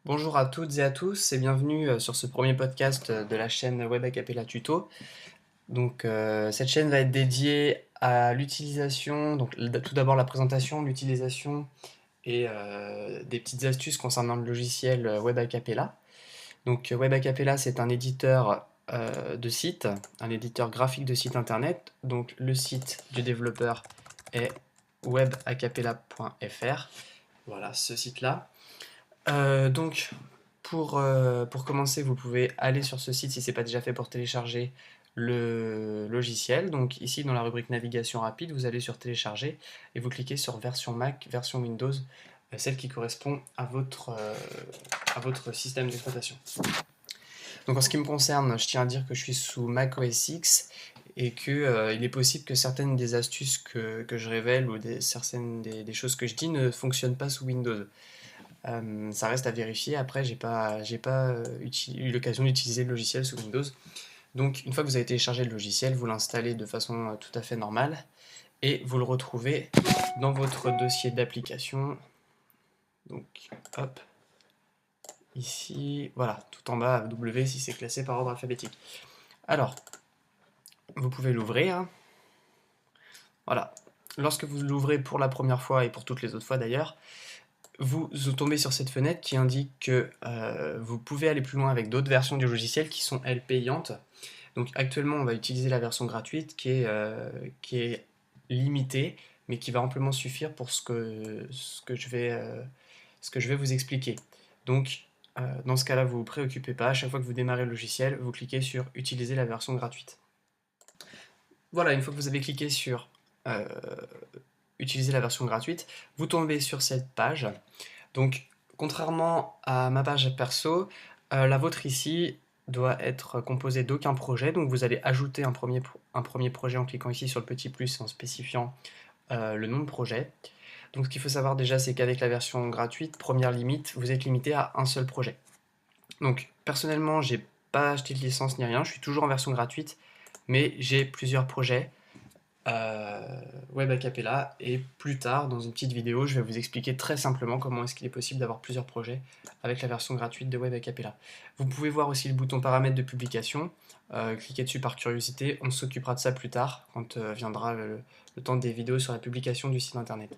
Bonjour à toutes et à tous et bienvenue sur ce premier podcast de la chaîne Web Acapella Tuto. Cette chaîne va être dédiée à l'utilisation, tout d'abord la présentation, l'utilisation et des petites astuces concernant le logiciel Web Acapella. Web Acapella, c'est un éditeur de site, un éditeur graphique de site internet. Donc le site du développeur est webacapella.fr. Voilà, ce site-là. Euh, donc, pour commencer, vous pouvez aller sur ce site si ce n'est pas déjà fait pour télécharger le logiciel. Donc ici, dans la rubrique navigation rapide, vous allez sur télécharger et vous cliquez sur version Mac, version Windows, celle qui correspond à votre système d'exploitation. Donc en ce qui me concerne, je tiens à dire que je suis sous Mac OS X et il est possible que certaines des astuces que je révèle ou certaines des choses que je dis ne fonctionnent pas sous Windows. Ça reste à vérifier. Après, j'ai pas eu l'occasion d'utiliser le logiciel sous Windows. Donc, une fois que vous avez téléchargé le logiciel, vous l'installez de façon tout à fait normale et vous le retrouvez dans votre dossier d'application. Donc, hop, ici, voilà, tout en bas, W si c'est classé par ordre alphabétique. Alors, vous pouvez l'ouvrir. Voilà. Lorsque vous l'ouvrez pour la première fois et pour toutes les autres fois d'ailleurs, vous tombez sur cette fenêtre qui indique que vous pouvez aller plus loin avec d'autres versions du logiciel qui sont elles payantes. Donc actuellement on va utiliser la version gratuite qui est limitée mais qui va amplement suffire pour ce que je vais vous expliquer. Dans ce cas-là vous vous préoccupez pas, à chaque fois que vous démarrez le logiciel, vous cliquez sur utiliser la version gratuite. Voilà, une fois que vous avez cliqué sur euh, utiliser la version gratuite, vous tombez sur cette page. Donc, contrairement à ma page perso, la vôtre ici doit être composée d'aucun projet. Donc, vous allez ajouter un premier projet en cliquant ici sur le petit plus et en spécifiant le nom de projet. Donc, ce qu'il faut savoir déjà, c'est qu'avec la version gratuite, première limite, vous êtes limité à un seul projet. Donc, personnellement, j'ai pas acheté de licence ni rien, je suis toujours en version gratuite, mais j'ai plusieurs projets Web a cappella et plus tard dans une petite vidéo je vais vous expliquer très simplement comment est-ce qu'il est possible d'avoir plusieurs projets avec la version gratuite de Web a cappella. Vous pouvez voir aussi le bouton paramètres de publication, cliquez dessus par curiosité, on s'occupera de ça plus tard quand viendra le temps des vidéos sur la publication du site internet.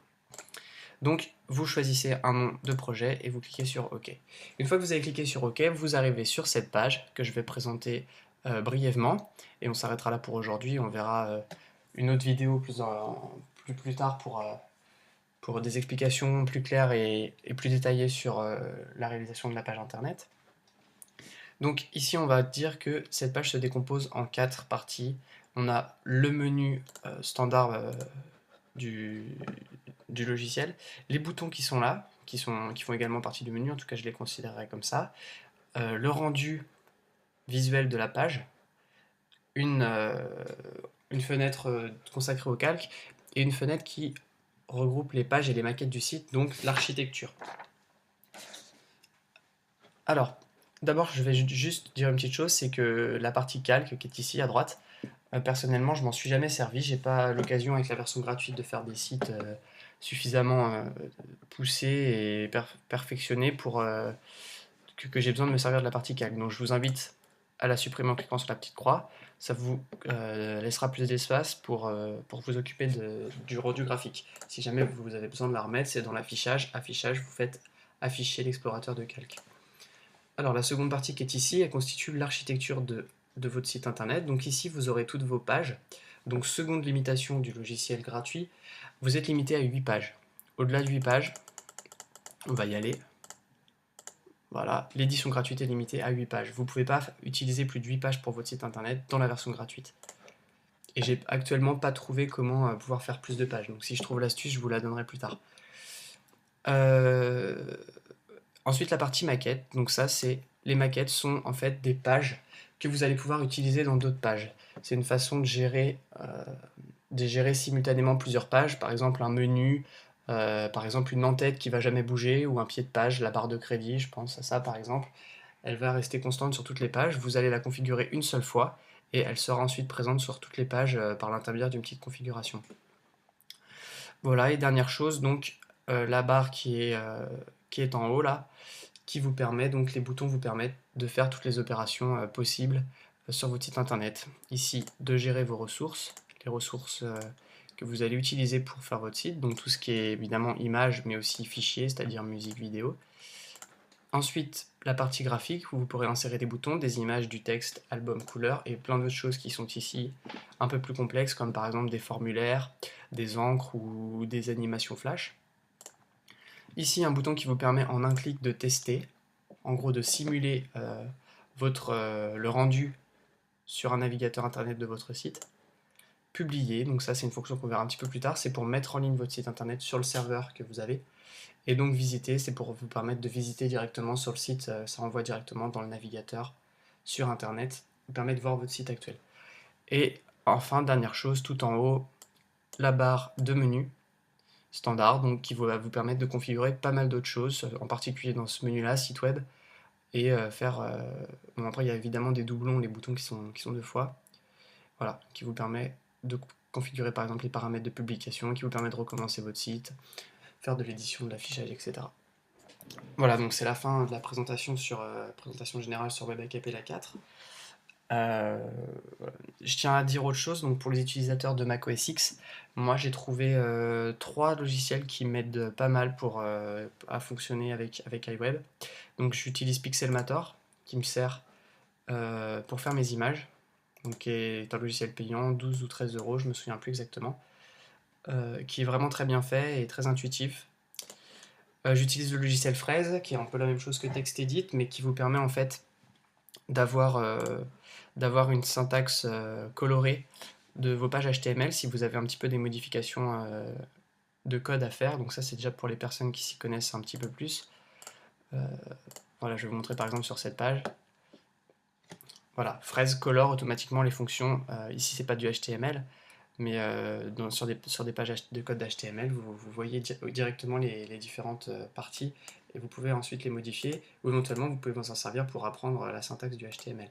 Donc vous choisissez un nom de projet et vous cliquez sur OK. Une fois que vous avez cliqué sur OK, vous arrivez sur cette page que je vais présenter brièvement et on s'arrêtera là pour aujourd'hui, on verra une autre vidéo plus tard pour des explications plus claires et plus détaillées sur la réalisation de la page internet. Donc ici on va dire que cette page se décompose en 4 parties. On a le menu standard du, du logiciel, les boutons qui sont là, qui font également partie du menu, en tout cas je les considérerais comme ça, le rendu visuel de la page, une, euh, une fenêtre consacrée au calque et une fenêtre qui regroupe les pages et les maquettes du site, donc l'architecture. Alors, d'abord, je vais juste dire une petite chose, c'est que la partie calque qui est ici à droite, personnellement, je m'en suis jamais servi. J'ai pas l'occasion avec la version gratuite de faire des sites suffisamment poussés et perfectionnés pour que j'ai besoin de me servir de la partie calque. Donc, je vous invite à la supprimer en cliquant sur la petite croix. Ça vous laissera plus d'espace pour vous occuper du rendu graphique. Si jamais vous avez besoin de la remettre, c'est dans l'affichage. Affichage, vous faites afficher l'explorateur de calque. Alors la seconde partie qui est ici, elle constitue l'architecture de votre site internet. Donc ici, vous aurez toutes vos pages. Donc seconde limitation du logiciel gratuit, vous êtes limité à 8 pages. Au-delà de 8 pages, on va y aller. Voilà, l'édition gratuite est limitée à 8 pages. Vous ne pouvez pas utiliser plus de 8 pages pour votre site internet dans la version gratuite. Et j'ai actuellement pas trouvé comment pouvoir faire plus de pages. Donc si je trouve l'astuce, je vous la donnerai plus tard. Euh, Ensuite, la partie maquette. Donc ça, c'est les maquettes sont en fait des pages que vous allez pouvoir utiliser dans d'autres pages. C'est une façon de gérer simultanément plusieurs pages, par exemple un menu, par exemple une en-tête qui va jamais bouger, ou un pied de page, la barre de crédit, je pense à ça par exemple. Elle va rester constante sur toutes les pages, vous allez la configurer une seule fois, et elle sera ensuite présente sur toutes les pages par l'intermédiaire d'une petite configuration. Voilà, et dernière chose, donc la barre qui est en haut là, qui vous permet, donc les boutons vous permettent de faire toutes les opérations possibles sur votre site internet. Ici, de gérer vos ressources, les ressources que vous allez utiliser pour faire votre site, donc tout ce qui est évidemment images, mais aussi fichiers, c'est-à-dire musique, vidéo. Ensuite, la partie graphique, où vous pourrez insérer des boutons, des images, du texte, album, couleur, et plein d'autres choses qui sont ici un peu plus complexes, comme par exemple des formulaires, des encres ou des animations flash. Ici, un bouton qui vous permet en un clic de tester, en gros de simuler le rendu sur un navigateur internet de votre site. Publier, donc ça c'est une fonction qu'on verra un petit peu plus tard, c'est pour mettre en ligne votre site internet sur le serveur que vous avez. Et donc visiter, c'est pour vous permettre de visiter directement sur le site, ça renvoie directement dans le navigateur sur internet, vous permet de voir votre site actuel. Et enfin, dernière chose, tout en haut, la barre de menu standard, donc qui va vous permettre de configurer pas mal d'autres choses, en particulier dans ce menu-là, site web, et bon, après il y a évidemment des doublons, les boutons qui sont deux fois, voilà, qui vous permet de configurer par exemple les paramètres de publication, qui vous permet de recommencer votre site, faire de l'édition, de l'affichage, etc. Voilà, donc c'est la fin de la présentation présentation générale sur WebAcapella 4. Je tiens à dire autre chose, donc pour les utilisateurs de macOS X, moi j'ai trouvé 3 logiciels qui m'aident pas mal à fonctionner avec iWeb. Donc j'utilise Pixelmator, qui me sert pour faire mes images, donc qui est un logiciel payant, 12 ou 13 euros, je me souviens plus exactement, qui est vraiment très bien fait et très intuitif. J'utilise le logiciel Fraise, qui est un peu la même chose que TextEdit, mais qui vous permet en fait d'avoir une syntaxe colorée de vos pages HTML si vous avez un petit peu des modifications de code à faire. Donc ça c'est déjà pour les personnes qui s'y connaissent un petit peu plus. Voilà, je vais vous montrer par exemple sur cette page. Voilà, Fraise colore automatiquement les fonctions. Ici c'est pas du HTML, mais sur des pages de code HTML, vous voyez directement les différentes parties et vous pouvez ensuite les modifier, ou éventuellement vous pouvez vous en servir pour apprendre la syntaxe du HTML.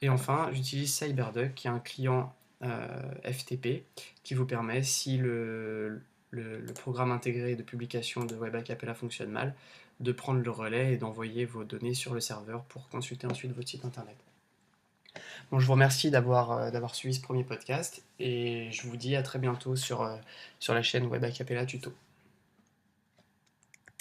Et enfin, j'utilise CyberDuck, qui est un client FTP, qui vous permet, si le programme intégré de publication de WebAcapella fonctionne mal, de prendre le relais et d'envoyer vos données sur le serveur pour consulter ensuite votre site internet. Bon, je vous remercie d'avoir suivi ce premier podcast et je vous dis à très bientôt sur la chaîne WebAcapella Tuto.